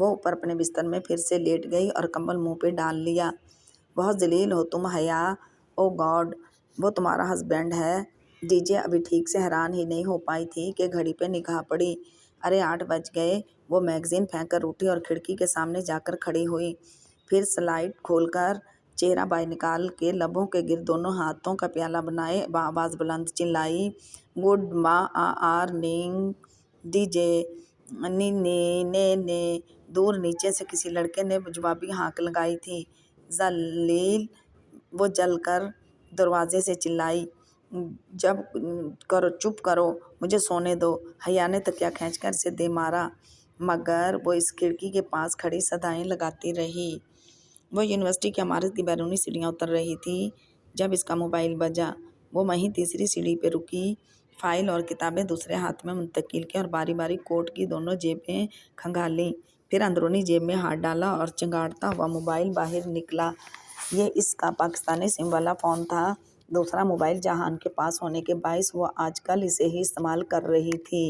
وہ اوپر اپنے بستر میں پھر سے لیٹ گئی اور کمبل منہ پہ ڈال لیا۔ بہت ذلیل ہو تم حیا، او گاڈ، وہ تمہارا ہسبینڈ ہے؟ جی جے ابھی ٹھیک سے حیران ہی نہیں ہو پائی تھی کہ گھڑی پہ نگاہ پڑی۔ ارے 8 بج گئے۔ وہ میگزین پھینک کر اٹھی اور کھڑکی کے سامنے جا کر کھڑی ہوئی۔ پھر سلائڈ کھول کر چہرہ باہر نکال کے لبوں کے گرد دونوں ہاتھوں کا پیالہ بنائے بآواز بلند چلائی، گڈ مارننگ ڈی جے۔ نی نی نے دور نیچے سے کسی لڑکے نے جوابی ہانک لگائی تھی۔ ذلیل، وہ جل کر دروازے سے چلائی، چپ کرو، مجھے سونے دو۔ حیا نے تکیہ کھینچ کر اسے دے مارا، مگر وہ اس کھڑکی کے پاس کھڑی صدائیں لگاتی رہی۔ وہ یونیورسٹی کی عمارت کی بیرونی سیڑھیاں اتر رہی تھی جب اس کا موبائل بجا۔ وہ وہیں تیسری سیڑھی پہ رکی، فائل اور کتابیں دوسرے ہاتھ میں منتقل کی اور باری باری کوٹ کی دونوں جیبیں کھنگالیں۔ پھر اندرونی جیب میں ہاتھ ڈالا اور چنگاڑتا ہوا موبائل باہر نکلا۔ یہ اس کا پاکستانی سم والا فون تھا۔ دوسرا موبائل جہان کے پاس ہونے کے باعث وہ آج کل اسے ہی استعمال کر رہی تھی۔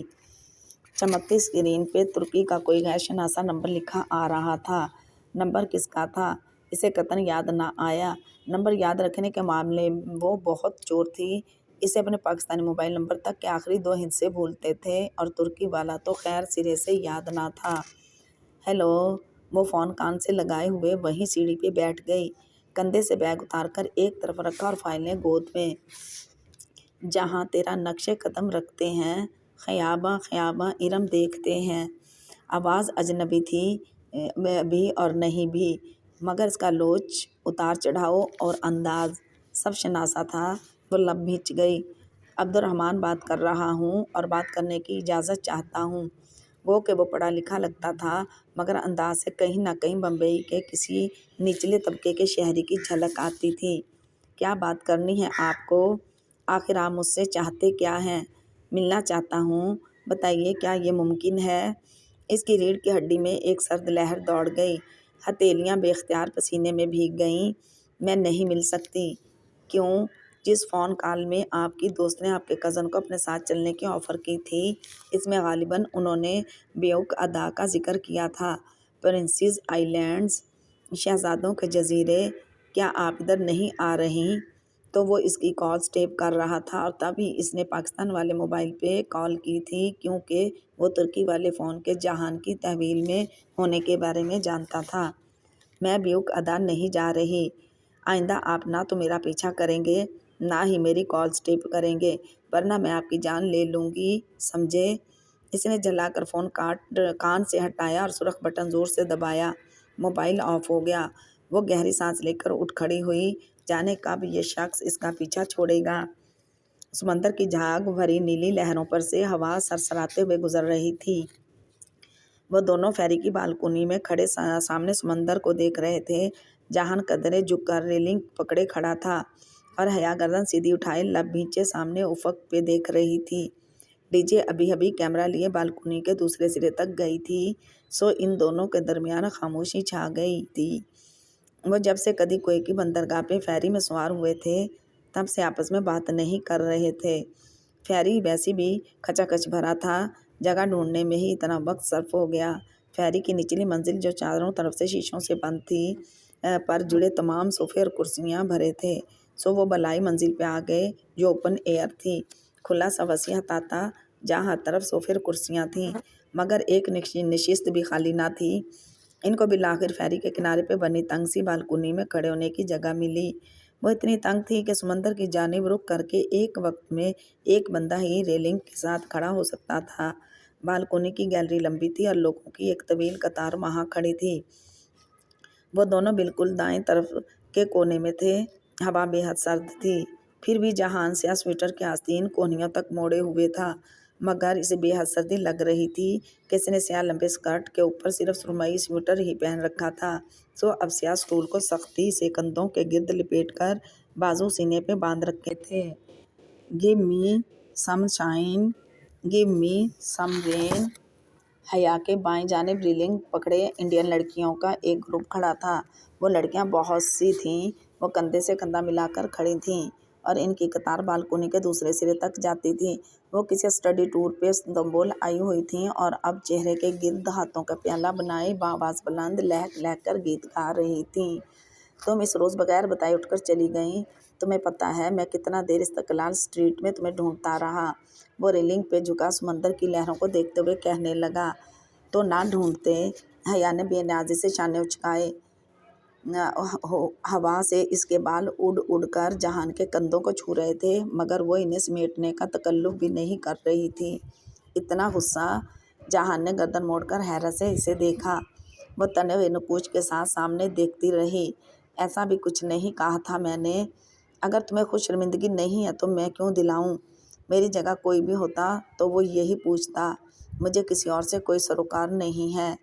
چمکتی اسکرین پہ ترکی کا کوئی غیر شناسا نمبر لکھا آ رہا تھا۔ نمبر کس کا تھا اسے قطعاً یاد نہ آیا۔ نمبر یاد رکھنے کے معاملے وہ بہت چور تھی۔ اسے اپنے پاکستانی موبائل نمبر تک کے آخری 2 ہندسے بھولتے تھے اور ترکی والا تو خیر سرے سے یاد نہ تھا۔ ہیلو، وہ فون کان سے لگائے ہوئے وہیں سیڑھی پہ بیٹھ گئی، کندھے سے بیگ اتار کر ایک طرف رکھا اور فائلیں گود میں۔ جہاں تیرا نقش قدم رکھتے ہیں، خیاباں خیاباں ارم دیکھتے ہیں۔ آواز اجنبی تھی بھی اور نہیں بھی، مگر اس کا لوچ، اتار چڑھاؤ اور انداز سب شناسا تھا۔ وہ لب بھینچ گئی۔ عبدالرحمن بات کر رہا ہوں اور بات کرنے کی اجازت چاہتا ہوں۔ گو کہ وہ پڑھا لکھا لگتا تھا، مگر انداز سے کہیں نہ کہیں بمبئی کے کسی نچلے طبقے کے شہری کی جھلک آتی تھی۔ کیا بات کرنی ہے آپ کو؟ آخر آپ مجھ سے چاہتے کیا ہیں؟ ملنا چاہتا ہوں، بتائیے کیا یہ ممکن ہے؟ اس کی ریڑھ کی ہڈی میں ایک سرد لہر دوڑ گئی، ہتھیلیاں بے اختیار پسینے میں بھیگ گئیں۔ میں نہیں مل سکتی۔ کیوں؟ جس فون کال میں آپ کی دوست نے آپ کے کزن کو اپنے ساتھ چلنے کی آفر کی تھی، اس میں غالباً انہوں نے بیوک ادا کا ذکر کیا تھا۔ پرنسز آئی لینڈز، شہزادوں کے جزیرے، کیا آپ ادھر نہیں آ رہیں؟ تو وہ اس کی کالز ٹیپ کر رہا تھا اور تبھی اس نے پاکستان والے موبائل پہ کال کی تھی، کیونکہ وہ ترکی والے فون کے جہان کی تحویل میں ہونے کے بارے میں جانتا تھا۔ میں بیوک ادا نہیں جا رہی۔ آئندہ آپ نہ تو میرا پیچھا کریں گے، نہ ہی میری کالز ٹیپ کریں گے، ورنہ میں آپ کی جان لے لوں گی، سمجھے؟ اس نے جھلا کر فون کان سے ہٹایا اور سرخ بٹن زور سے دبایا۔ موبائل آف ہو گیا۔ وہ گہری سانس لے کر اٹھ کھڑی ہوئی، جانے کب یہ شخص اس کا پیچھا چھوڑے گا۔ سمندر کی جھاگ بھری نیلی لہروں پر سے ہوا سرسراتے ہوئے گزر رہی تھی۔ وہ دونوں فیری کی بالکونی میں کھڑے سامنے سمندر کو دیکھ رہے تھے۔ جہان قدرے جھک کر ریلنگ پکڑے کھڑا تھا اور حیا گردن سیدھی اٹھائے لب بھینچے سامنے افق پہ دیکھ رہی تھی۔ ڈی جے ابھی کیمرہ لیے بالکونی کے دوسرے سرے تک گئی تھی، سو ان دونوں کے درمیان خاموشی چھا گئی تھی۔ وہ جب سے کدی کوئے کی بندرگاہ پہ فیری میں سوار ہوئے تھے، تب سے آپس میں بات نہیں کر رہے تھے۔ فیری ویسی بھی کھچا کھچ بھرا تھا، جگہ ڈھونڈنے میں ہی اتنا وقت صرف ہو گیا۔ فیری کی نچلی منزل جو چاروں طرف سے شیشوں سے بند تھی، پر جڑے تمام صوفے اور کرسیاں بھرے تھے، سو وہ بالائی منزل پہ آ گئے جو اوپن ایئر تھی، کھلا سا وسیع احاطہ جہاں ہر طرف صوفے اور کرسیاں تھیں، مگر ایک نشست بھی خالی نہ تھی۔ ان کو بالآخر فیری کے کنارے پہ بنی تنگ سی بالکونی میں کھڑے ہونے کی جگہ ملی۔ وہ اتنی تنگ تھی کہ سمندر کی جانب رخ کر کے ایک وقت میں ایک بندہ ہی ریلنگ کے ساتھ کھڑا ہو سکتا تھا۔ بالکونی کی گیلری لمبی تھی اور لوگوں کی ایک طویل قطار وہاں کھڑی تھی۔ وہ دونوں بالکل دائیں طرف کے کونے میں تھے۔ ہوا بے حد سرد تھی، پھر بھی جہان سیاہ سویٹر کے آستین کوہنیوں تک موڑے ہوئے تھا، مگر اسے بے حد سردی لگ رہی تھی کہ اس نے سیاہ لمبے اسکرٹ کے اوپر صرف سرمئی سویٹر ہی پہن رکھا تھا، سو اب سیاہ سٹول کو سختی سے کندھوں کے گرد لپیٹ کر بازو سینے پہ باندھ رکھے تھے۔ گیو می سم شائن، گیو می سم رین۔ حیا کے بائیں جانب ریلنگ پکڑے انڈین لڑکیوں کا ایک گروپ کھڑا تھا۔ وہ لڑکیاں بہت سی تھیں، وہ کندھے سے کندھا ملا کر کھڑی تھیں اور ان کی قطار بالکونی کے دوسرے سرے تک جاتی تھی۔ وہ کسی اسٹڈی ٹور پہ استنبول آئی ہوئی تھیں اور اب چہرے کے گرد ہاتھوں کا پیالہ بنائے بآواز بلند لہک لہک کر گیت گا رہی تھیں۔ تم اس روز بغیر بتائے اٹھ کر چلی گئیں۔ تمہیں پتہ ہے میں کتنا دیر استقلال اسٹریٹ میں تمہیں ڈھونڈتا رہا۔ وہ ریلنگ پہ جھکا سمندر کی لہروں کو دیکھتے ہوئے کہنے لگا۔ تو نہ ڈھونڈتے، حیا نے بے نیازی سے شانے اچکائے۔ ہوا سے اس کے بال اڑ اڑ کر جہان کے کندھوں کو چھو رہے تھے، مگر وہ انہیں سمیٹنے کا تکلف بھی نہیں کر رہی تھی۔ اتنا غصہ! جہان نے گردن موڑ کر حیرت سے اسے دیکھا۔ وہ تنے ہوئے نکوچ کے ساتھ سامنے دیکھتی رہی۔ ایسا بھی کچھ نہیں کہا تھا میں نے۔ اگر تمہیں خود شرمندگی نہیں ہے تو میں کیوں دلاؤں؟ میری جگہ کوئی بھی ہوتا تو وہ یہی پوچھتا۔ مجھے کسی اور سے کوئی سروکار نہیں ہے۔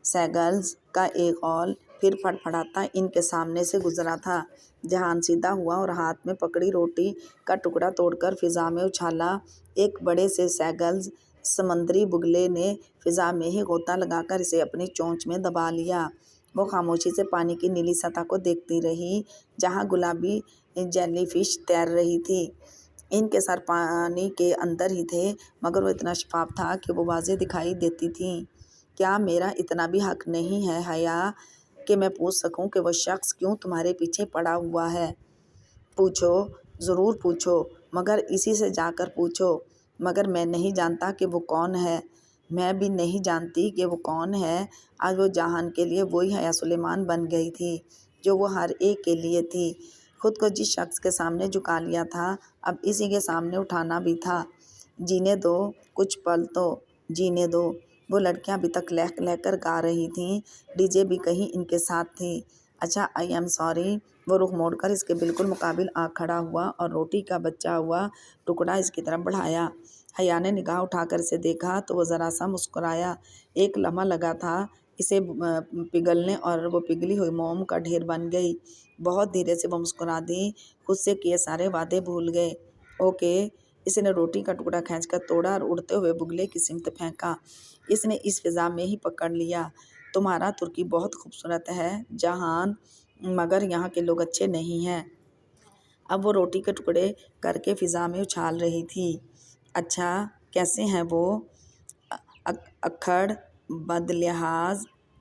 سیگلز کا ایک قول پھر پھڑپھڑاتا ان کے سامنے سے گزرا تھا۔ جہان سیدھا ہوا اور ہاتھ میں پکڑی روٹی کا ٹکڑا توڑ کر فضا میں اچھالا۔ ایک بڑے سے سیگلز سمندری بگلے نے فضا میں ہی غوطہ لگا کر اسے اپنی چونچ میں دبا لیا۔ وہ خاموشی سے پانی کی نیلی سطح کو دیکھتی رہی جہاں گلابی جیلی فش تیر رہی تھی۔ ان کے سر پانی کے اندر ہی تھے، مگر وہ اتنا شفاف تھا کہ وہ واضح دکھائی دیتی تھیں۔ کیا میرا اتنا بھی حق نہیں ہے حیا کہ میں پوچھ سکوں کہ وہ شخص کیوں تمہارے پیچھے پڑا ہوا ہے؟ پوچھو، ضرور پوچھو، مگر اسی سے جا کر پوچھو۔ مگر میں نہیں جانتا کہ وہ کون ہے۔ میں بھی نہیں جانتی کہ وہ کون ہے۔ آج وہ جہان کے لیے وہی حیا سلیمان بن گئی تھی جو وہ ہر ایک کے لیے تھی۔ خود کو جس شخص کے سامنے جھکا لیا تھا، اب اسی کے سامنے اٹھانا بھی تھا۔ جینے دو، کچھ پل تو جینے دو۔ وہ لڑکیاں ابھی تک لہک لہک کر گا رہی تھیں۔ ڈی جے بھی کہیں ان کے ساتھ تھی۔ اچھا، آئی ایم سوری۔ وہ رخ موڑ کر اس کے بالکل مقابل آ کھڑا ہوا اور روٹی کا بچا ہوا ٹکڑا اس کی طرف بڑھایا۔ حیا نے نگاہ اٹھا کر اسے دیکھا تو وہ ذرا سا مسکرایا۔ ایک لمحہ لگا تھا اسے پگھلنے اور وہ پگھلی ہوئی موم کا ڈھیر بن گئی۔ بہت دھیرے سے وہ مسکرا دی۔ خود سے کیے سارے وعدے بھول گئے۔ اوکے۔ اس نے روٹی کا ٹکڑا کھینچ کر توڑا اور اڑتے ہوئے بگلے کی سمت پھینکا۔ اس نے اس فضا میں ہی پکڑ لیا۔ تمہارا ترکی بہت خوبصورت ہے جہان، مگر یہاں کے لوگ اچھے نہیں ہیں۔ اب وہ روٹی کے ٹکڑے کر کے فضا میں اچھال رہی تھی۔ اچھا، کیسے ہیں وہ؟ اکھڑ، بدلحاظ،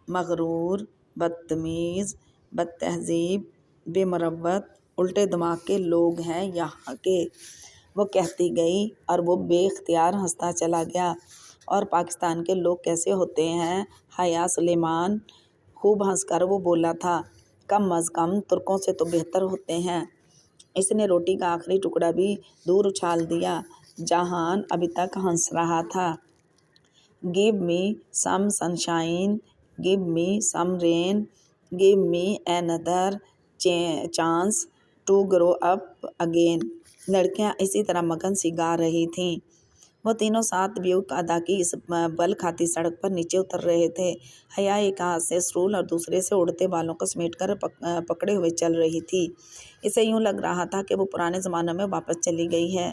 مغرور، بدتمیز، بد تہذیب، بے مروت، الٹے دماغ کے لوگ ہیں یہاں کے، وہ کہتی گئی اور وہ بے اختیار ہنستا چلا گیا۔ اور پاکستان کے لوگ کیسے ہوتے ہیں حیا سلیمان؟ خوب ہنس کر وہ بولا تھا۔ کم از کم ترکوں سے تو بہتر ہوتے ہیں۔ اس نے روٹی کا آخری ٹکڑا بھی دور اچھال دیا۔ جہان ابھی تک ہنس رہا تھا۔ Give me some sunshine, give me some rain, give me another chance to grow up again۔ لڑکیاں اسی طرح مگن سی گا رہی تھیں۔ وہ تینوں ساتھ بیوک ادا کی اس بل کھاتی سڑک پر نیچے اتر رہے تھے۔ حیا ایک ہاتھ سے اسٹول اور دوسرے سے اڑتے بالوں کو سمیٹ کر پکڑے ہوئے چل رہی تھی۔ اسے یوں لگ رہا تھا کہ وہ پرانے زمانوں میں واپس چلی گئی ہے۔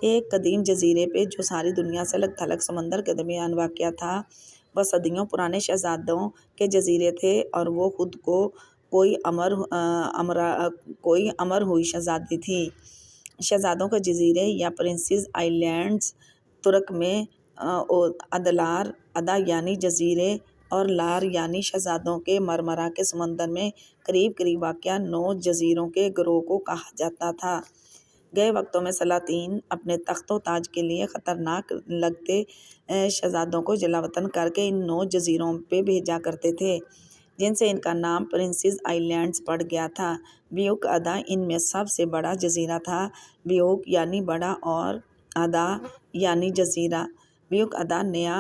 ایک قدیم جزیرے پہ جو ساری دنیا سے الگ تھلگ سمندر کے درمیان واقع تھا۔ وہ صدیوں پرانے شہزادوں کے جزیرے تھے اور وہ خود کو کوئی امر ہوئی شہزادی تھی۔ شہزادوں کے جزیرے یا پرنسز آئی لینڈز ترک میں ادلار، ادا یعنی جزیرے اور لار یعنی شہزادوں کے مرمرہ کے سمندر میں قریب قریب واقع 9 جزیروں کے گروہ کو کہا جاتا تھا۔ گئے وقتوں میں سلاطین اپنے تخت و تاج کے لیے خطرناک لگتے شہزادوں کو جلاوطن کر کے ان 9 جزیروں پہ بھیجا کرتے تھے، جن سے ان کا نام پرنسز آئی لینڈز پڑ گیا تھا۔ بیوک ادا ان میں سب سے بڑا جزیرہ تھا۔ بیوک یعنی بڑا اور ادا یعنی جزیرہ۔ بیوک ادا نیا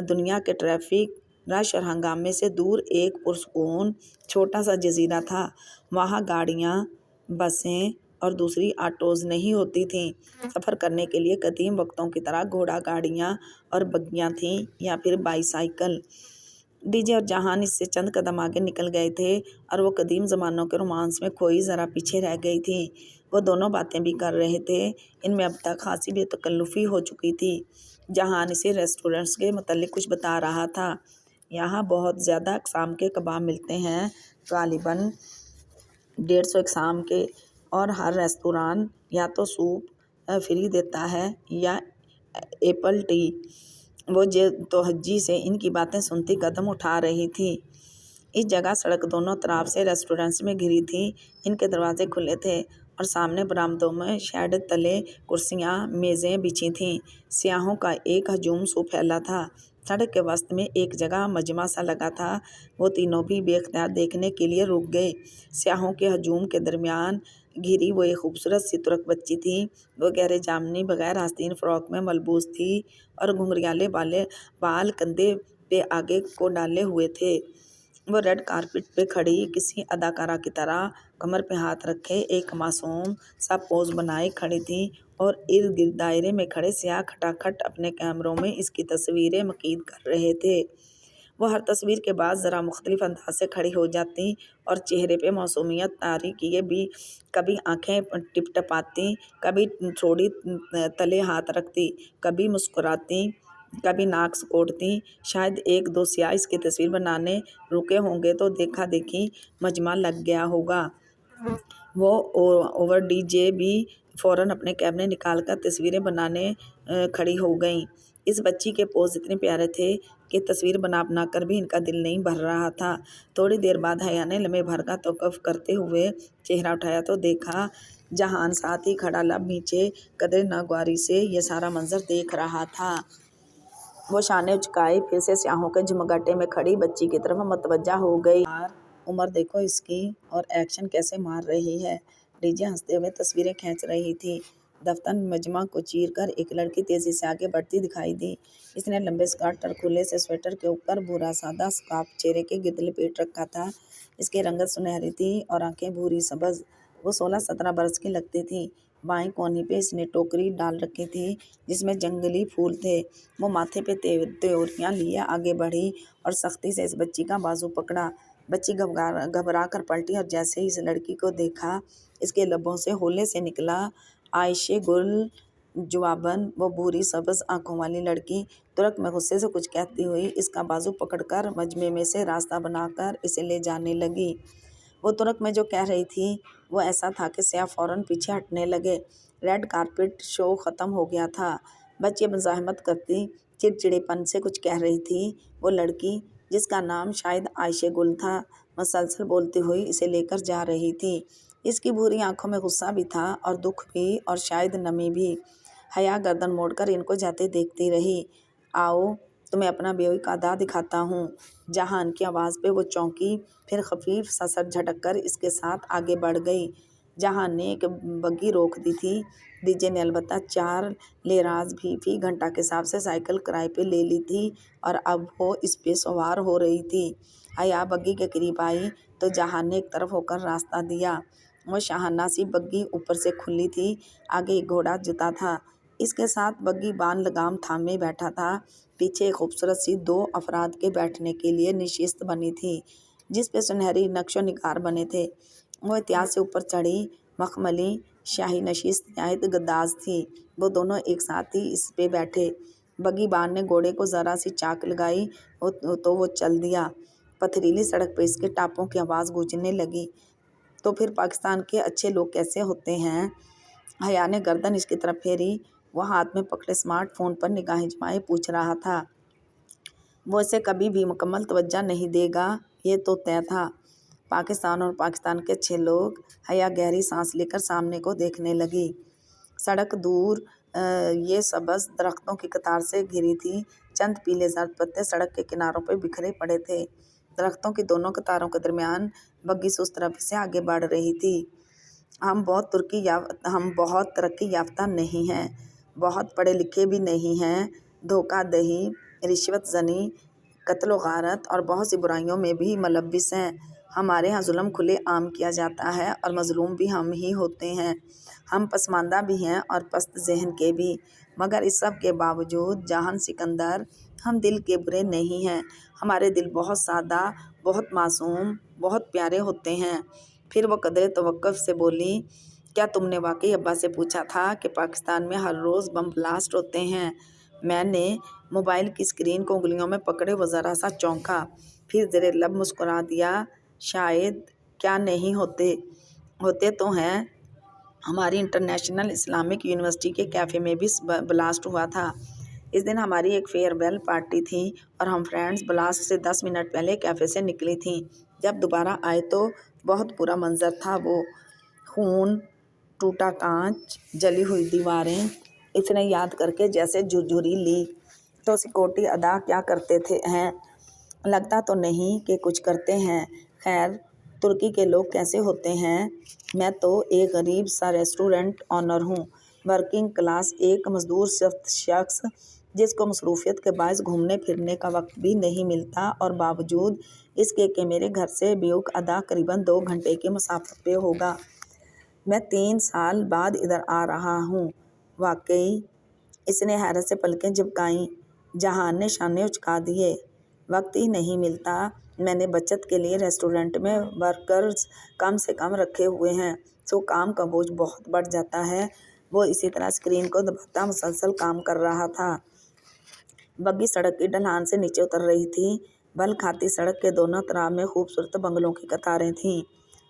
دنیا کے ٹریفک، رش اور ہنگامے سے دور ایک پرسکون چھوٹا سا جزیرہ تھا۔ وہاں گاڑیاں، بسیں اور دوسری آٹوز نہیں ہوتی تھیں۔ سفر کرنے کے لیے قدیم وقتوں کی طرح گھوڑا گاڑیاں اور بگیاں تھیں یا پھر بائی سائیکل۔ ڈی جے اور جہان اس سے چند قدم آگے نکل گئے تھے اور وہ قدیم زمانوں کے رومانس میں کھوئی ذرا پیچھے رہ گئی تھی۔ وہ دونوں باتیں بھی کر رہے تھے۔ ان میں اب تک خاصی بے تکلفی ہو چکی تھی۔ جہان اسے ریسٹورنٹس کے متعلق کچھ بتا رہا تھا۔ یہاں بہت زیادہ اقسام کے کباب ملتے ہیں، غالباً 150 اقسام کے، اور ہر ریستوران یا تو سوپ فری دیتا ہے یا ایپل ٹی۔ وہ توجہ سے ان کی باتیں سنتی قدم اٹھا رہی تھی۔ اس جگہ سڑک دونوں طرف سے ریسٹورینٹس میں گھری تھی۔ ان کے دروازے کھلے تھے اور سامنے برآمدوں میں شیڈ تلے کرسیاں میزیں بچھی تھیں۔ سیاحوں کا ایک ہجوم سو پھیلا تھا۔ سڑک کے وسط میں ایک جگہ مجمع سا لگا تھا۔ وہ تینوں بھی بے اختیار دیکھنے کے لیے رک گئے۔ سیاحوں کے ہجوم کے درمیان گھری وہ ایک خوبصورت سی ترک بچی تھی۔ وہ گہرے جامنی بغیر آستین فراک میں ملبوس تھی اور گھنگریالے بال کندھے پہ آگے کو ڈالے ہوئے تھے۔ وہ ریڈ کارپٹ پہ کھڑی کسی اداکارہ کی طرح کمر پہ ہاتھ رکھے ایک معصوم سا پوز بنائے کھڑی تھی اور ارد گرد دائرے میں کھڑے سیاح کھٹاکھٹ اپنے کیمروں میں اس کی تصویریں مقید کر رہے تھے۔ وہ ہر تصویر کے بعد ذرا مختلف انداز سے کھڑی ہو جاتی اور چہرے پہ معصومیت طاری کیے بھی کبھی آنکھیں ٹپٹپاتی، کبھی تھوڑی تلے ہاتھ رکھتی، کبھی مسکراتی، کبھی ناک سکوڑتی۔ شاید ایک دو سیاح اس کی تصویر بنانے رکے ہوں گے تو دیکھا دیکھی مجمع لگ گیا ہوگا۔ وہ اوور ڈی جے بھی فوراً اپنے کیمرے نکال کر تصویریں بنانے کھڑی ہو گئیں۔ اس بچی کے پوز اتنے پیارے تھے کہ تصویر بنا کر بھی ان کا دل نہیں بھر رہا تھا۔ تھوڑی دیر بعد حیا نے لمحے بھر کا توقف کرتے ہوئے چہرہ اٹھایا تو دیکھا جہان ساتھ ہی کھڑا لب نیچے قدرے ناگواری سے یہ سارا منظر دیکھ رہا تھا۔ وہ شانے اچکائے پھر سے سیاحوں کے جمگاٹے میں کھڑی بچی کی طرف متوجہ ہو گئی۔ عمر دیکھو اس کی، اور ایکشن کیسے مار رہی ہے۔ ڈی جے ہنستے ہوئے تصویریں کھینچ رہی تھی۔ دفتر مجمع کو چیر کر ایک لڑکی تیزی سے آگے بڑھتی دکھائی دی۔ اس نے لمبے اسکرٹ اور کھلے سے سویٹر کے اوپر بھورا سادہ اسکارف چہرے کے گرد لپیٹ رکھا تھا۔ اس کی رنگت سنہری تھی اور آنکھیں بھوری سبز۔ وہ 16-17 برس کی لگتی تھی۔ بائیں کونے پہ اس نے ٹوکری ڈال رکھی تھی جس میں جنگلی پھول تھے۔ وہ ماتھے پہ تیوریاں لیے آگے بڑھی اور سختی سے اس بچی کا بازو پکڑا۔ بچی گھبرا کر پلٹی اور جیسے ہی اس لڑکی کو دیکھا اس کے لبوں سے ہولے سے نکلا عائشہ گل جواباً۔ وہ بھوری سبز آنکھوں والی لڑکی ترک میں غصے سے کچھ کہتی ہوئی اس کا بازو پکڑ کر مجمع میں سے راستہ بنا کر اسے لے جانے لگی۔ وہ ترک میں جو کہہ رہی تھی وہ ایسا تھا کہ سیاح فوراً پیچھے ہٹنے لگے۔ ریڈ کارپٹ شو ختم ہو گیا تھا۔ بچی مزاحمت کرتی چڑچڑے پن سے کچھ کہہ رہی تھی۔ وہ لڑکی جس کا نام شاید عائشہ گل تھا مسلسل بولتی ہوئی اسے لے کر جا رہی تھی۔ اس کی بھوری آنکھوں میں غصہ بھی تھا اور دکھ بھی اور شاید نمی بھی۔ حیا گردن موڑ کر ان کو جاتے دیکھتی رہی۔ آؤ تمہیں اپنا بیوی کا ادا دکھاتا ہوں۔ جہان کی آواز پہ وہ چونکی، پھر خفیف سا سر جھٹک کر اس کے ساتھ آگے بڑھ گئی۔ جہان نے ایک بگی روک دی تھی۔ ڈی جے نے البتہ 4 لیراز بھی فی گھنٹہ کے حساب سے سائیکل کرائے پہ لے لی تھی اور اب وہ اس پہ سوار ہو رہی تھی۔ حیا بگی کے قریب آئی تو جہان نے ایک طرف ہو کر راستہ دیا۔ وہ شاہانہ سی بگی اوپر سے کھلی تھی۔ آگے ایک گھوڑا جتا تھا۔ اس کے ساتھ بگی بان لگام تھامے بیٹھا تھا۔ پیچھے ایک خوبصورت سی 2 افراد کے بیٹھنے کے لیے نشست بنی تھی جس پہ سنہری نقش و نگار بنے تھے۔ وہ احتیاط سے اوپر چڑھی۔ مخملی شاہی نشست نہایت گداز تھی۔ وہ دونوں ایک ساتھ ہی اس پہ بیٹھے۔ بگی بان نے گھوڑے کو ذرا سی چاک لگائی تو وہ چل دیا۔ پتھریلی سڑک پہ اس کے ٹاپوں کی آواز گونجنے لگی۔ تو پھر پاکستان کے اچھے لوگ کیسے ہوتے ہیں؟ حیا نے گردن اس کی طرف پھیری۔ وہ ہاتھ میں پکڑے اسمارٹ فون پر نگاہیں جمائے پوچھ رہا تھا۔ وہ اسے کبھی بھی مکمل توجہ نہیں دے گا یہ تو طے تھا۔ پاکستان اور پاکستان کے اچھے لوگ۔ حیا گہری سانس لے کر سامنے کو دیکھنے لگی۔ سڑک دور یہ سبز درختوں کی قطار سے گھری تھی۔ چند پیلے زرد پتے سڑک کے کناروں پہ بکھرے پڑے تھے۔ درختوں کی دونوں قطاروں کے درمیان بگی سست روی سے آگے بڑھ رہی تھی۔ ہم بہت ترقی یافتہ نہیں ہیں، بہت پڑھے لکھے بھی نہیں ہیں، دھوکہ دہی، رشوت زنی، قتل و غارت اور بہت سی برائیوں میں بھی ملوث ہیں۔ ہمارے ہاں ظلم کھلے عام کیا جاتا ہے اور مظلوم بھی ہم ہی ہوتے ہیں۔ ہم پسماندہ بھی ہیں اور پست ذہن کے بھی، مگر اس سب کے باوجود جہان سکندر ہم دل کے برے نہیں ہیں۔ ہمارے دل بہت سادہ، بہت معصوم، بہت پیارے ہوتے ہیں۔ پھر وہ قدرے توقف سے بولی، کیا تم نے واقعی ابا سے پوچھا تھا کہ پاکستان میں ہر روز بم بلاسٹ ہوتے ہیں؟ میں نے موبائل کی اسکرین کو انگلیوں میں پکڑے وہ ذرا سا چونکا، پھر زیر لب مسکرا دیا۔ شاید۔ کیا نہیں ہوتے؟ ہوتے تو ہیں۔ ہماری انٹرنیشنل اسلامک یونیورسٹی کے کیفے میں بھی بلاسٹ ہوا تھا۔ اس دن ہماری ایک فیئر ویل پارٹی تھی اور ہم فرینڈز بلاسٹ سے 10 منٹ پہلے کیفے سے نکلی تھیں۔ جب دوبارہ آئے تو بہت برا منظر تھا وہ، خون، ٹوٹا کانچ، جلی ہوئی دیواریں۔ اتنے یاد کر کے جیسے جھرجھری لی۔ تو سیکورٹی ادا کیا کرتے ہیں؟ لگتا تو نہیں کہ کچھ کرتے ہیں۔ خیر، ترکی کے لوگ کیسے ہوتے ہیں؟ میں تو ایک غریب سا ریسٹورنٹ آنر ہوں، ورکنگ کلاس، ایک مزدور شخص جس کو مصروفیت کے باعث گھومنے پھرنے کا وقت بھی نہیں ملتا، اور باوجود اس کے کہ میرے گھر سے بیوک ادا قریباً 2 گھنٹے کی مسافت پہ ہوگا، میں 3 سال بعد ادھر آ رہا ہوں۔ واقعی؟ اس نے حیرت سے پلکیں جھپکائیں۔ جہان نے شانے اچکا دیے۔ وقت ہی نہیں ملتا۔ میں نے بچت کے لیے ریسٹورنٹ میں ورکرز کم سے کم رکھے ہوئے ہیں، سو کام کا بوجھ بہت بڑھ جاتا ہے۔ وہ اسی طرح اسکرین کو دباتا مسلسل کام کر رہا تھا۔ بگی سڑک کی ڈھلان سے نیچے اتر رہی تھی۔ بل کھاتی سڑک کے دونوں طرف میں خوبصورت بنگلوں کی قطاریں تھیں۔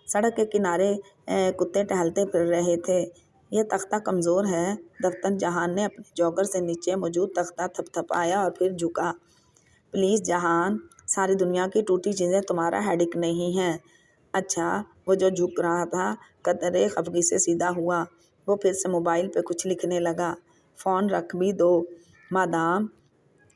سڑک کے کنارے کتے ٹہلتے پھر رہے تھے۔ یہ تختہ کمزور ہے دفتر۔ جہان نے اپنے جوگر سے نیچے موجود تختہ تھپتھپایا اور پھر جھکا۔ پلیز جہان، ساری دنیا کی ٹوٹی چیزیں تمہارا ہیڈک نہیں ہیں۔ اچھا، وہ جو جھک رہا تھا قدرے خفگی سے سیدھا ہوا۔ وہ پھر سے موبائل پہ کچھ لکھنے لگا۔ فون رکھ بھی دو مادام،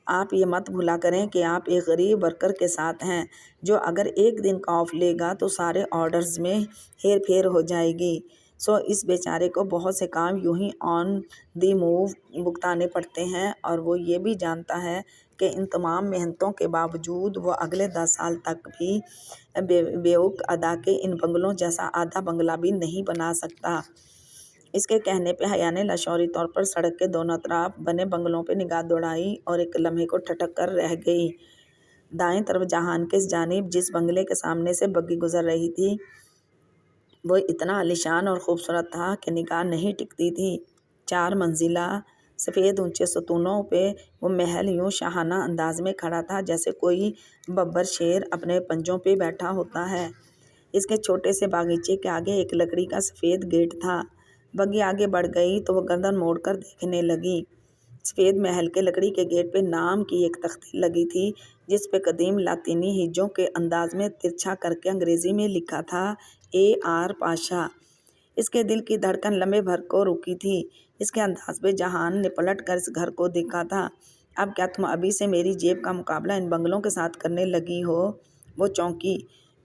آپ یہ مت بھولا کریں کہ آپ ایک غریب ورکر کے ساتھ ہیں جو اگر ایک دن کا آف لے گا تو سارے آرڈرز میں ہیر پھیر ہو جائے گی۔ سو اس بیچارے کو بہت سے کام یوں ہی آن دی موو بھگتانے پڑتے ہیں، اور وہ یہ بھی جانتا ہے کہ ان تمام محنتوں کے باوجود وہ اگلے 10 سال تک بھی بیوک ادا کے ان بنگلوں جیسا آدھا بنگلہ بھی نہیں بنا سکتا۔ اس کے کہنے پہ حیا نے لاشعوری طور پر سڑک کے دونوں طرف بنے بنگلوں پہ نگاہ دوڑائی اور ایک لمحے کو ٹھٹک کر رہ گئی۔ دائیں طرف جہان کے جانب جس بنگلے کے سامنے سے بگی گزر رہی تھی وہ اتنا عالیشان اور خوبصورت تھا کہ نگاہ نہیں ٹکتی تھی۔ 4 منزلہ، سفید اونچے ستونوں پہ وہ محل یوں شاہانہ انداز میں کھڑا تھا جیسے کوئی ببر شیر اپنے پنجوں پہ بیٹھا ہوتا ہے۔ اس کے چھوٹے سے باغیچے کے آگے ایک لکڑی کا سفید گیٹ تھا۔ بگی آگے بڑھ گئی تو وہ گردن موڑ کر دیکھنے لگی۔ سفید محل کے لکڑی کے گیٹ پہ نام کی ایک تختی لگی تھی جس پہ قدیم لاطینی ہجوں کے انداز میں ترچھا کر کے انگریزی میں لکھا تھا A.R. پاشا۔ اس کے دل کی دھڑکن لمحے بھر کو رکی تھی۔ اس کے انداز پہ جہان نے پلٹ کر اس گھر کو دیکھا تھا۔ اب کیا تم ابھی سے میری جیب کا مقابلہ ان بنگلوں کے ساتھ کرنے لگی ہو؟ وہ چونکی،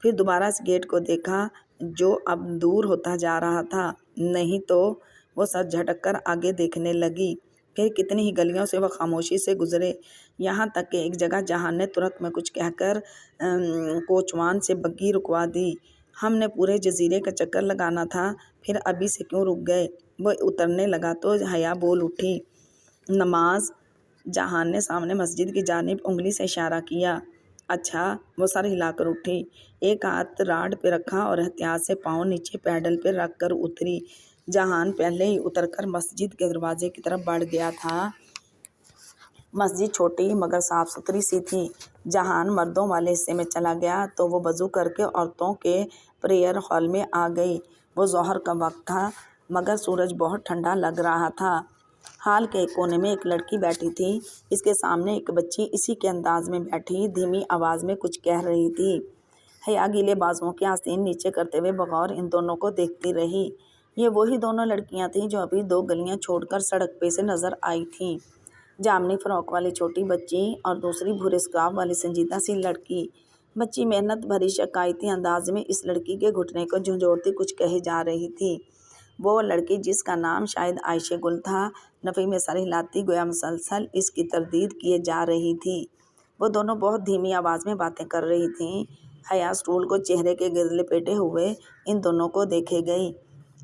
پھر دوبارہ اس گیٹ کو دیکھا جو اب دور ہوتا جا رہا تھا۔ نہیں تو؟ وہ سر جھٹک کر آگے دیکھنے لگی۔ پھر کتنی ہی گلیوں سے وہ خاموشی سے گزرے، یہاں تک کہ ایک جگہ جہان نے ترک میں کچھ کہہ کر کوچوان سے بگی رکوا دی۔ ہم نے پورے جزیرے کا چکر لگانا تھا، پھر ابھی سے کیوں رک گئے؟ وہ اترنے لگا تو حیا بول اٹھی۔ نماز؟ جہان نے سامنے مسجد کی جانب انگلی سے اشارہ کیا۔ اچھا، وہ سر ہلا کر اٹھی، ایک ہاتھ راڈ پہ رکھا اور احتیاط سے پاؤں نیچے پیڈل پہ رکھ کر اتری۔ جہان پہلے ہی اتر کر مسجد کے دروازے کی طرف بڑھ گیا تھا۔ مسجد چھوٹی مگر صاف ستھری سی تھی۔ جہان مردوں والے حصے میں چلا گیا تو وہ وضو کر کے عورتوں کے پریئر ہال میں آ گئی۔ وہ ظہر کا وقت تھا مگر سورج بہت ٹھنڈا لگ رہا تھا۔ ہال کے ایک کونے میں ایک لڑکی بیٹھی تھی۔ اس کے سامنے ایک بچی اسی کے انداز میں بیٹھی دھیمی آواز میں کچھ کہہ رہی تھی۔ حیا گیلے بازوؤں کے آستین نیچے کرتے ہوئے بغور ان دونوں کو دیکھتی رہی۔ یہ وہی دونوں لڑکیاں تھیں جو ابھی 2 گلیاں چھوڑ کر سڑک پہ سے نظر آئی تھیں، جامنی فراق والی چھوٹی بچی اور دوسری بھورے اسکارف والی سنجیدہ سی لڑکی۔ بچی محنت بھری شکایتی انداز میں اس لڑکی کے گھٹنے کو جھنجھوڑتی کچھ کہے جا رہی تھی۔ وہ لڑکی جس کا نام شاید عائشہ گل تھا نفی میں سر ہلاتی گویا مسلسل اس کی تردید کیے جا رہی تھی۔ وہ دونوں بہت دھیمی آواز میں باتیں کر رہی تھیں۔ حیا اسٹول کو چہرے کے گرد لپیٹے ہوئے ان دونوں کو دیکھے گئی۔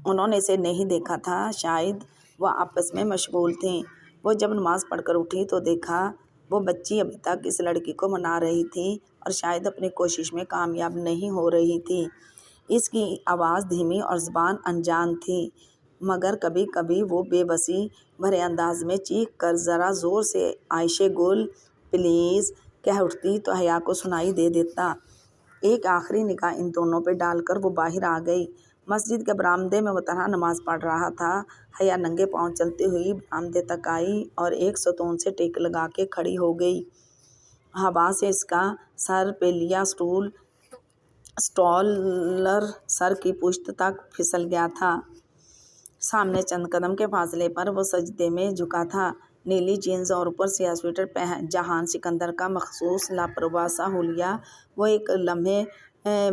انہوں نے اسے نہیں دیکھا تھا، شاید وہ آپس میں مشغول تھیں۔ وہ جب نماز پڑھ کر اٹھی تو دیکھا وہ بچی ابھی تک اس لڑکی کو منا رہی تھی اور شاید اپنی کوشش میں کامیاب نہیں ہو رہی تھی۔ اس کی آواز دھیمی اور زبان انجان تھی مگر کبھی کبھی وہ بے بسی بھرے انداز میں چیخ کر ذرا زور سے عائشہ گل پلیز کہہ اٹھتی تو حیا کو سنائی دے دیتا۔ ایک آخری نگاہ ان دونوں پہ ڈال کر وہ باہر آ گئی۔ مسجد کے برآمدے میں وہ تنہا نماز پڑھ رہا تھا۔ حیا ننگے پاؤں چلتی ہوئی برآمدے تک آئی اور ایک ستون سے ٹیک لگا کے کھڑی ہو گئی۔ ہوا سے اس کا سر پہ لیا اسٹالر سر کی پشت تک پھسل گیا تھا۔ سامنے چند قدم کے فاصلے پر وہ سجدے میں جھکا تھا۔ نیلی جینز اور اوپر سیاہ سویٹر پہن جہان سکندر کا مخصوص لاپرواہ سا حلیہ۔ وہ ایک لمحے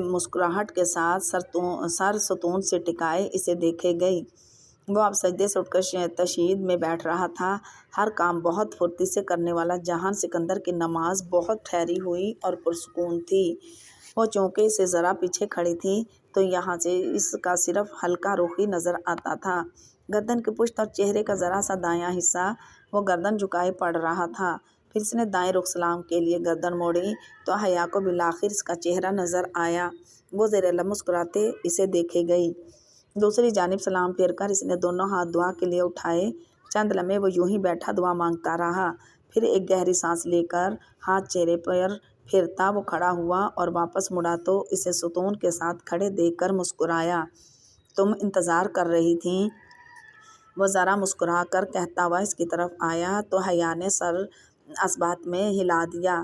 مسکراہٹ کے ساتھ سر ستون سے ٹکائے اسے دیکھے گئی۔ وہ اب سجدے سے اٹھ کر تشہد میں بیٹھ رہا تھا۔ ہر کام بہت پھرتی سے کرنے والا جہان سکندر کی نماز بہت ٹھہری ہوئی اور پرسکون تھی۔ وہ چونکہ اس سے ذرا پیچھے کھڑی تھی تو یہاں سے اس کا صرف ہلکا رخی نظر آتا تھا۔ گردن کی پشت اور چہرے کا ذرا سا دایاں حصہ وہ گردن جھکائے پڑ رہا تھا۔ پھر اس نے دائیں رخ سلام کے لیے گردن موڑی تو حیا کو بالآخر اس کا چہرہ نظر آیا۔ وہ زیر لب مسکراتے اسے دیکھے گئی۔ دوسری جانب سلام پھیر کر اس نے دونوں ہاتھ دعا کے لیے اٹھائے۔ چند لمحے وہ یوں ہی بیٹھا دعا مانگتا رہا۔ پھر ایک گہری سانس لے کر ہاتھ چہرے پر پھیرتا وہ کھڑا ہوا اور واپس مڑا تو اسے ستون کے ساتھ کھڑے دیکھ کر مسکرایا۔ تم انتظار کر رہی تھیں؟ وہ ذرا مسکرا کر کہتا ہوا اس کی طرف آیا تو حیا نے سر اثبات میں ہلا دیا۔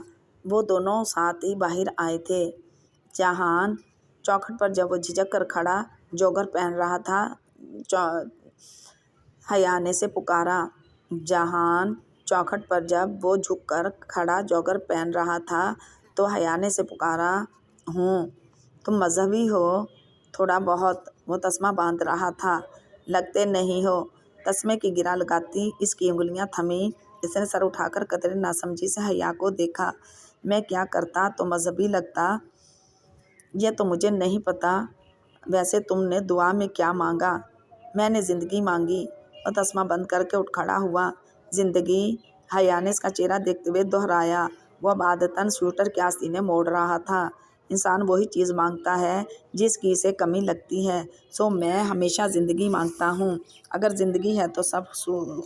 وہ دونوں ساتھ ہی باہر آئے تھے۔ جہان چوکھٹ پر جب وہ جھجک کر کھڑا جوگر پہن رہا تھا حیا نے سے پکارا۔ جہان چوکھٹ پر جب وہ جھک کر کھڑا جوگر پہن رہا تھا تو حیا نے سے پکارا، ہوں تم مذہبی ہو؟ تھوڑا بہت، وہ تسمہ باندھ رہا تھا۔ لگتے نہیں ہو۔ تسمے کی گرہ لگاتی اس کی انگلیاں تھمیں۔ اس نے سر اٹھا کر قدرے ناسمجھی سے حیا کو دیکھا۔ میں کیا کرتا تو مذہبی لگتا؟ یہ تو مجھے نہیں پتا۔ ویسے تم نے دعا میں کیا مانگا؟ میں نے زندگی مانگی۔ وہ تسمہ بند کر کے اٹھ کھڑا ہوا۔ زندگی؟ حیا نے اس کا چہرہ دیکھتے ہوئے دہرایا۔ وہ اب عادتاً سویٹر کے آستینے موڑ رہا تھا۔ انسان وہی چیز مانگتا ہے جس کی اسے کمی لگتی ہے، سو میں ہمیشہ زندگی مانگتا ہوں۔ اگر زندگی ہے تو سب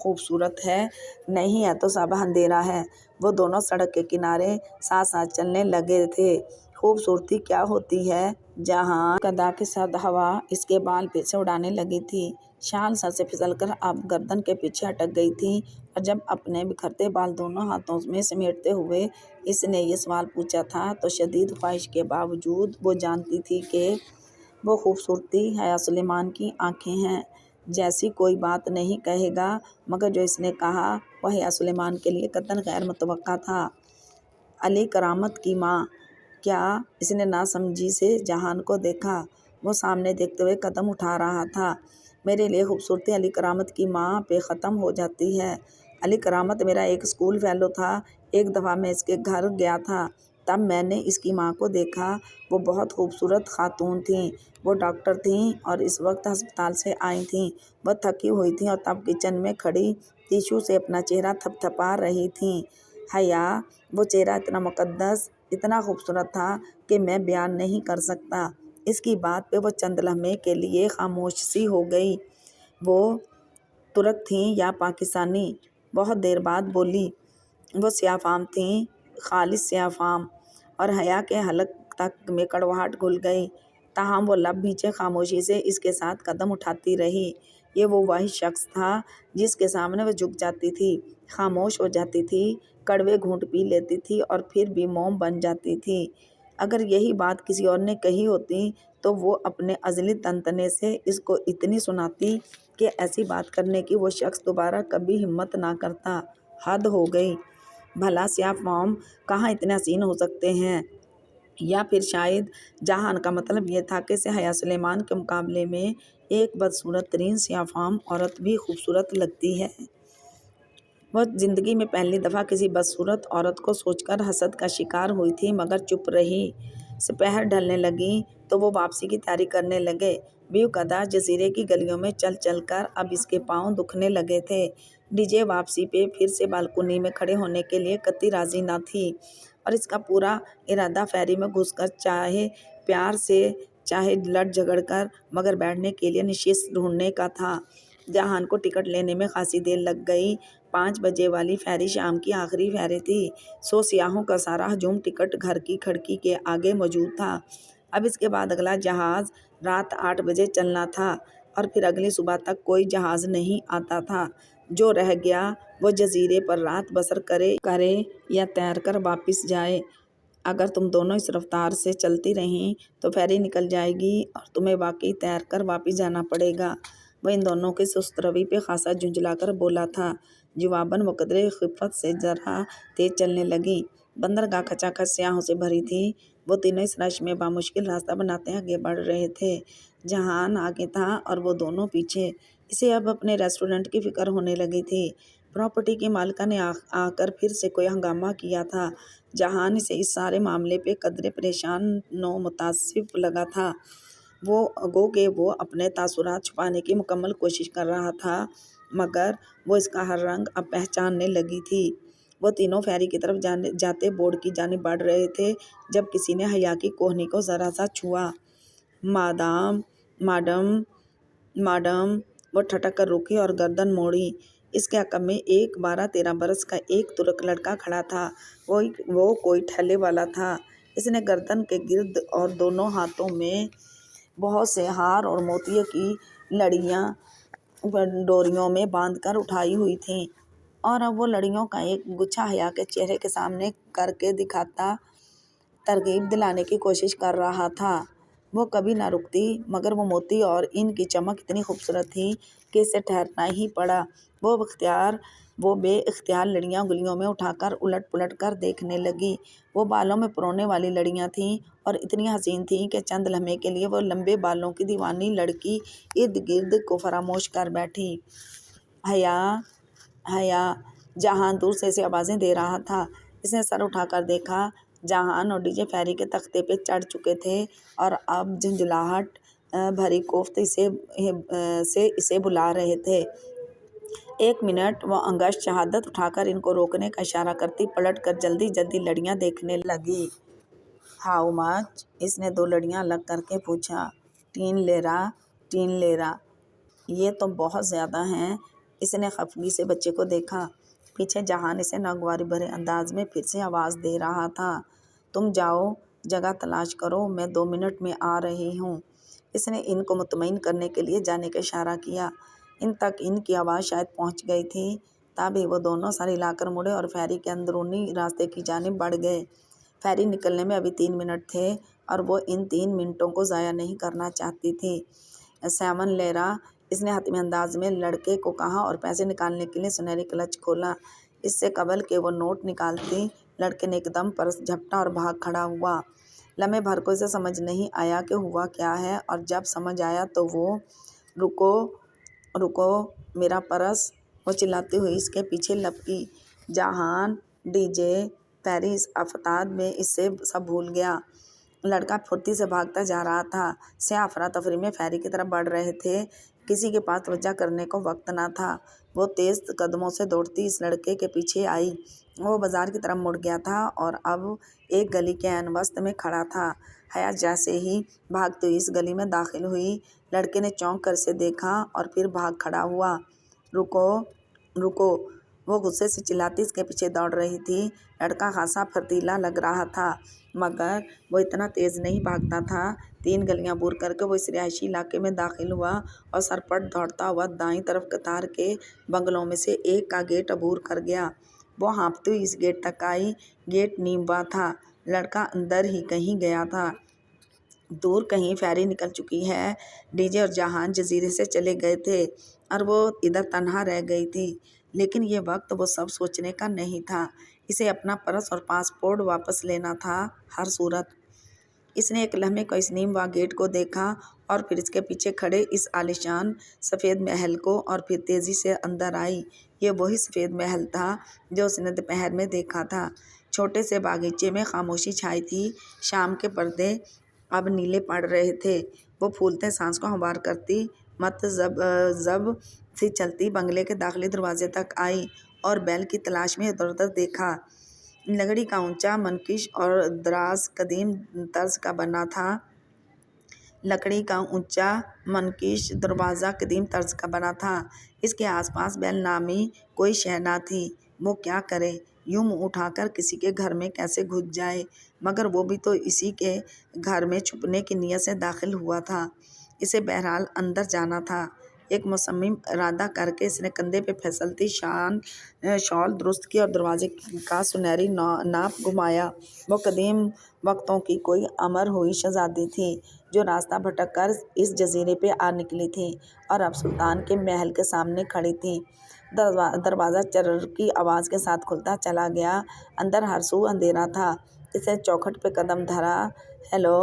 خوبصورت ہے، نہیں ہے تو سب اندھیرا ہے۔ وہ دونوں سڑک کے کنارے ساتھ ساتھ چلنے لگے تھے۔ خوبصورتی کیا ہوتی ہے؟ جہاں گدا کی سرد ہوا اس کے بال پھر سے اڑانے لگی تھی۔ شال سر سے پھسل کر اب گردن کے پیچھے اٹک گئی تھی اور جب اپنے بکھرتے بال دونوں ہاتھوں میں سمیٹتے ہوئے اس نے یہ سوال پوچھا تھا تو شدید خواہش کے باوجود وہ جانتی تھی کہ وہ خوبصورتی حیا سلیمان کی آنکھیں ہیں جیسی کوئی بات نہیں کہے گا، مگر جو اس نے کہا وہ حیا سلیمان کے لیے قطعاً غیر متوقع تھا۔ علی کرامت کی ماں؟ کیا؟ اس نے ناسمجھی سے جہان کو دیکھا۔ وہ سامنے دیکھتے ہوئے قدم اٹھا رہا تھا۔ میرے لیے خوبصورتی علی کرامت کی ماں پہ ختم ہو جاتی ہے۔ علی کرامت میرا ایک اسکول فیلو تھا۔ ایک دفعہ میں اس کے گھر گیا تھا، تب میں نے اس کی ماں کو دیکھا۔ وہ بہت خوبصورت خاتون تھیں۔ وہ ڈاکٹر تھیں اور اس وقت ہسپتال سے آئی تھیں۔ وہ تھکی ہوئی تھیں اور تب کچن میں کھڑی ٹیشو سے اپنا چہرہ تھپ تھپا رہی تھیں۔ حیا، وہ چہرہ اتنا مقدس، اتنا خوبصورت تھا کہ میں بیان نہیں کر سکتا۔ اس کی بات پہ وہ چند لمحے کے لیے خاموش سی ہو گئی۔ وہ ترک تھیں یا پاکستانی؟ بہت دیر بعد بولی۔ وہ سیاہ فام تھیں، خالص سیاہ فام، اور حیا کے حلق تک میں کڑواہٹ گھل گئی۔ تاہم وہ لب بھینچے خاموشی سے اس کے ساتھ قدم اٹھاتی رہی۔ یہ وہ واحد شخص تھا جس کے سامنے وہ جھک جاتی تھی، خاموش ہو جاتی تھی، کڑوے گھونٹ پی لیتی تھی اور پھر بھی موم بن جاتی تھی۔ اگر یہی بات کسی اور نے کہی ہوتی تو وہ اپنے ازلی تنتنے سے اس کو اتنی سناتی کہ ایسی بات کرنے کی وہ شخص دوبارہ کبھی ہمت نہ کرتا۔ حد ہو گئی۔ بھلا سیاہ فام کہاں اتنے حسین ہو سکتے ہیں؟ یا پھر شاید جہان کا مطلب یہ تھا کہ حیا سلیمان کے مقابلے میں ایک بدصورت ترین سیاہ فام عورت بھی خوبصورت لگتی ہے۔ وہ زندگی میں پہلی دفعہ کسی بدصورت عورت کو سوچ کر حسد کا شکار ہوئی تھی مگر چپ رہی۔ سپہر ڈھلنے لگی تو وہ واپسی کی تیاری کرنے لگے۔ بیوقدہ جزیرے کی گلیوں میں چل چل کر اب اس کے پاؤں دکھنے لگے تھے۔ ڈی جے واپسی پہ پھر سے بالکونی میں کھڑے ہونے کے لیے قطعی راضی نہ تھی اور اس کا پورا ارادہ فیری میں گھس کر چاہے پیار سے چاہے لڑ جھگڑ کر مگر بیٹھنے کے لیے نشست ڈھونڈنے کا تھا۔ جہان کو ٹکٹ لینے میں خاصی دیر لگ گئی۔ 5 بجے والی فیری شام کی آخری فیری تھی، سو سیاحوں کا سارا ہجوم ٹکٹ گھر کی کھڑکی کے آگے موجود تھا۔ اب اس کے بعد اگلا جہاز رات 8 بجے چلنا تھا اور پھر اگلی صبح تک کوئی جہاز نہیں آتا تھا۔ جو رہ گیا وہ جزیرے پر رات بسر کرے یا تیر کر واپس جائے۔ اگر تم دونوں اس رفتار سے چلتی رہیں تو فیری نکل جائے گی اور تمہیں واقعی تیر کر واپس جانا پڑے گا۔ وہ ان دونوں کی سست روی پہ خاصا جھنجھلا کر بولا تھا۔ جواباً وہ قدرے خفت سے ذرا تیز چلنے لگی۔ بندرگاہ کھچا کھچ سیاحوں سے بھری تھی۔ وہ تینوں اس رش میں بامشکل راستہ بناتے آگے بڑھ رہے تھے۔ جہان آگے تھا اور وہ دونوں پیچھے۔ اسے اب اپنے ریسٹورنٹ کی فکر ہونے لگی تھی۔ پراپرٹی کی مالکہ نے آ کر پھر سے کوئی ہنگامہ کیا تھا۔ جہان اسے اس سارے معاملے پہ قدرے پریشان و متاسف لگا تھا۔ گو کہ وہ اپنے تاثرات چھپانے کی مکمل کوشش کر رہا تھا، مگر وہ اس کا ہر رنگ اب پہچاننے لگی تھی۔ وہ تینوں فیری کی طرف جاتے بورڈ کی جانب بڑھ رہے تھے جب کسی نے حیا کی کوہنی کو ذرا سا چھوا۔ ماڈم، وہ ٹھٹک کر رکی اور گردن موڑی۔ اس کے عقب میں ایک 12-13 برس کا ایک ترک لڑکا کھڑا تھا۔ وہ کوئی ٹھیلے والا تھا۔ اس نے گردن کے گرد اور دونوں ہاتھوں میں بہت سے ہار اور موتیوں کی لڑیاں ڈوریوں میں باندھ کر اٹھائی ہوئی تھیں، اور اب وہ لڑیوں کا ایک گچھا حیا کے چہرے کے سامنے کر کے دکھاتا ترغیب دلانے کی کوشش کر رہا تھا۔ وہ کبھی نہ رکتی، مگر وہ موتی اور ان کی چمک اتنی خوبصورت تھی کہ اسے ٹھہرنا ہی پڑا۔ وہ بے اختیار لڑیاں گلیوں میں اٹھا کر الٹ پلٹ کر دیکھنے لگی۔ وہ بالوں میں پرونے والی لڑیاں تھیں اور اتنی حسین تھیں کہ چند لمحے کے لیے وہ لمبے بالوں کی دیوانی لڑکی ارد گرد کو فراموش کر بیٹھی۔ حیا! جہان دور سے اسے آوازیں دے رہا تھا۔ اس نے سر اٹھا کر دیکھا۔ جہان اور ڈی جے فیری کے تختے پہ چڑھ چکے تھے اور اب جھنجھلاہٹ بھری کوفت سے اسے بلا رہے تھے۔ 1 منٹ، وہ انگشت شہادت اٹھا کر ان کو روکنے کا اشارہ کرتی پلٹ کر جلدی جلدی لڑیاں دیکھنے لگی۔ How much? اس نے 2 لڑیاں الگ کر کے پوچھا۔ 3 لیرا۔ یہ تو بہت زیادہ ہیں۔ اس نے خفگی سے بچے کو دیکھا۔ پیچھے جہان اسے ناگواری بھرے انداز میں پھر سے آواز دے رہا تھا۔ تم جاؤ، جگہ تلاش کرو، میں 2 منٹ میں آ رہی ہوں۔ اس نے ان کو مطمئن کرنے کے لیے جانے کا اشارہ کیا۔ ان تک ان کی آواز شاید پہنچ گئی تھی، تبھی وہ دونوں سر ہلا کر مڑے اور فیری کے اندرونی راستے کی جانب بڑھ گئے۔ فیری نکلنے میں ابھی 3 منٹ تھے اور وہ ان 3 منٹوں کو ضائع نہیں کرنا چاہتی تھی۔ 7 لیرا، اس نے حتمی انداز میں لڑکے کو کہا اور پیسے نکالنے کے لیے سنہری کلچ کھولا۔ اس سے قبل کہ وہ نوٹ نکالتی، لڑکے نے ایک دم پرس جھپٹا اور بھاگ کھڑا ہوا۔ لمحے بھر کو اسے سمجھ نہیں آیا کہ ہوا کیا ہے، اور جب سمجھ آیا تو وہ رکو میرا پرس، وہ چلاتی ہوئی اس کے پیچھے لپکی۔ جہان، ڈی جے فیری اس افتاد میں اس سے سب بھول گیا۔ لڑکا پھرتی سے بھاگتا جا رہا تھا۔ سیاح افراتفری میں فیری کی طرف بڑھ رہے تھے۔ کسی کے پاس توجہ کرنے کو وقت نہ تھا۔ وہ تیز قدموں سے دوڑتی اس لڑکے کے پیچھے آئی۔ وہ بازار کی طرف مڑ گیا تھا اور اب ایک گلی کے عین وسط میں کھڑا تھا۔ حیا جیسے ہی بھاگتی ہوئی اس گلی میں داخل ہوئی، لڑکے نے چونک کر اسے دیکھا اور پھر بھاگ کھڑا ہوا۔ رکو! وہ غصے سے چلاتی اس کے پیچھے دوڑ رہی تھی۔ لڑکا خاصا پھرتیلا لگ رہا تھا، مگر وہ اتنا تیز نہیں بھاگتا تھا۔ 3 گلیاں عبور کر کے وہ اس رہائشی علاقے میں داخل ہوا اور سرپٹ دوڑتا ہوا دائیں طرف قطار کے بنگلوں میں سے ایک کا گیٹ عبور کر گیا۔ وہ ہانپتی ہوئی اس گیٹ تک آئی۔ گیٹ نیم وا تھا۔ لڑکا اندر ہی کہیں گیا تھا۔ دور کہیں فیری نکل چکی ہے۔ ڈی جے اور جہان جزیرے سے چلے گئے تھے اور وہ ادھر تنہا رہ گئی تھی، لیکن یہ وقت وہ سب سوچنے کا نہیں تھا۔ اسے اپنا پرس اور پاسپورٹ واپس لینا تھا ہر صورت۔ اس نے ایک لمحے کو اس نیم وا گیٹ کو دیکھا اور پھر اس کے پیچھے کھڑے اس عالیشان سفید محل کو، اور پھر تیزی سے اندر آئی۔ یہ وہی سفید محل تھا جو اس نے دوپہر میں دیکھا تھا۔ چھوٹے سے باغیچے میں خاموشی چھائی تھی۔ شام کے پردے اب نیلے پڑ رہے تھے۔ وہ پھولتے سانس کو ہموار کرتی متذبذب سی چلتی بنگلے کے داخلی دروازے تک آئی اور بیل کی تلاش میں ادھر ادھر دیکھا۔ لکڑی کا اونچا منقش اور دراز قدیم طرز کا بنا تھا۔ لکڑی کا اونچا منقش دروازہ قدیم طرز کا بنا تھا۔ اس کے آس پاس بیل نامی کوئی شے نہ تھی۔ وہ کیا کرے؟ یوں منہ اٹھا کر کسی کے گھر میں کیسے گھس جائے، مگر وہ بھی تو اسی کے گھر میں چھپنے کی نیت سے داخل ہوا تھا۔ اسے بہرحال اندر جانا تھا۔ ایک مصمم ارادہ کر کے اس نے کندھے پہ پھسلتی شال درست کی اور دروازے کا سنہری ناپ گھمایا۔ وہ قدیم وقتوں کی کوئی امر ہوئی شہزادی تھی جو راستہ بھٹک کر اس جزیرے پہ آ نکلی تھی اور اب سلطان کے محل کے سامنے کھڑی تھی۔ دروازہ چرر کی آواز کے ساتھ کھلتا چلا گیا۔ اندر ہر سو اندھیرا تھا۔ اس نے چوکھٹ پہ قدم دھرا۔ ہیلو!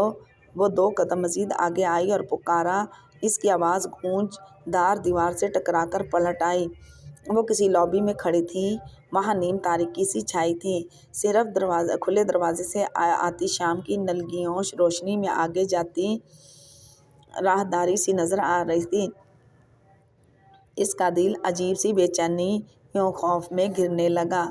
وہ 2 قدم مزید آگے آئی اور پکارا۔ اس کی آواز گونج دار دیوار سے ٹکرا کر پلٹ آئی۔ وہ کسی لابی میں کھڑی تھی۔ وہاں نیم تاریکی سی چھائی تھی۔ صرف کھلے دروازے سے آتی شام کی نلگیوں روشنی میں آگے جاتی راہداری سی نظر آ رہی تھی۔ اس کا دل عجیب سی بے چینی و خوف میں گرنے لگا۔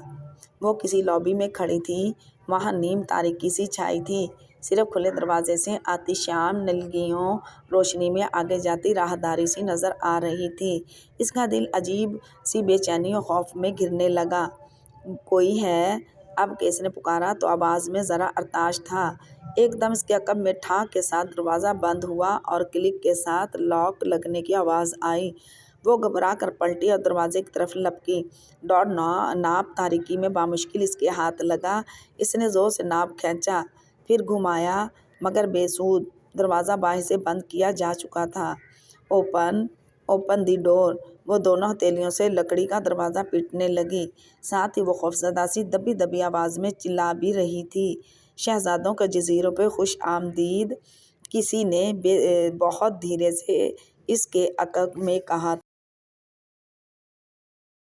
وہ کسی لابی میں کھڑی تھی۔ وہاں نیم تاریکی سی چھائی تھی۔ صرف کھلے دروازے سے آتی شام نلگیوں روشنی میں آگے جاتی راہداری سی نظر آ رہی تھی۔ اس کا دل عجیب سی بے چینی و خوف میں گرنے لگا۔ کوئی ہے؟ اب کہ اس نے پکارا تو آواز میں ذرا ارتعاش تھا۔ ایک دم اس کے عقب میں ٹھاک کے ساتھ دروازہ بند ہوا اور کلک کے ساتھ لاک لگنے کی آواز آئی۔ وہ گھبرا کر پلٹی اور دروازے کی طرف لپکی۔ ڈور ناپ تاریکی میں بامشکل اس کے ہاتھ لگا۔ اس نے زور سے ناپ کھینچا، پھر گھمایا، مگر بے سود۔ دروازہ باہر سے بند کیا جا چکا تھا۔ اوپن دی ڈور! وہ دونوں ہتھیلیوں سے لکڑی کا دروازہ پیٹنے لگی۔ ساتھ ہی وہ خوفزدہ سی دبی دبی آواز میں چلا بھی رہی تھی۔ شہزادوں کے جزیروں پہ خوش آمدید! کسی نے بہت دھیرے سے اس کے عقب میں کہا۔